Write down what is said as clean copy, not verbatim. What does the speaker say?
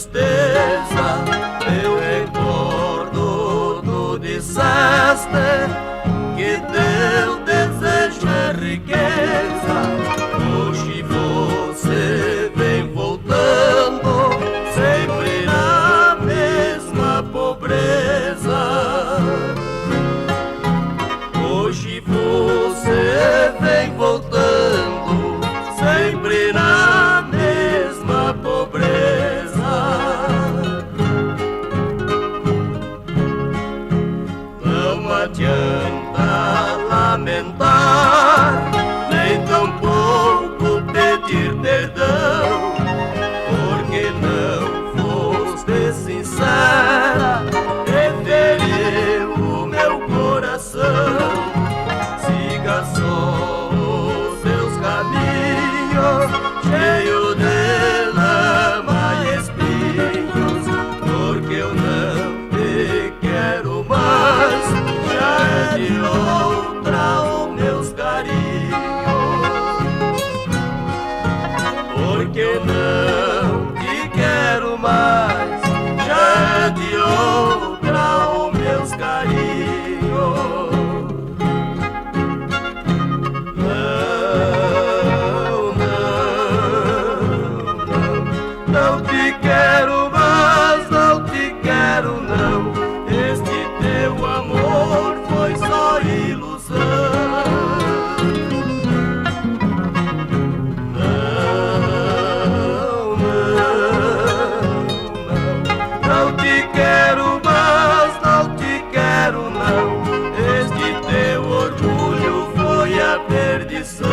tristeza, eu recordo, tu disseste que teu desejo é riqueza. Hoje você vem voltando, sempre na mesma pobreza. Hoje você vem voltando, sempre na mesma pobreza. Não adianta lamentar, nem tampouco pedir perdão, porque não foste sincera e feriu o meu coração. Siga só os seus caminhos, cheio de lama e espinhos, porque eu não te quero mais, já é de outra os meus carinhos. Porque não te quero mais, já é de outra os meus carinhos. Não te quero mais, não te quero não. Este teu amor foi só ilusão. Não te quero mais, não te quero não. Este teu orgulho foi a perdição.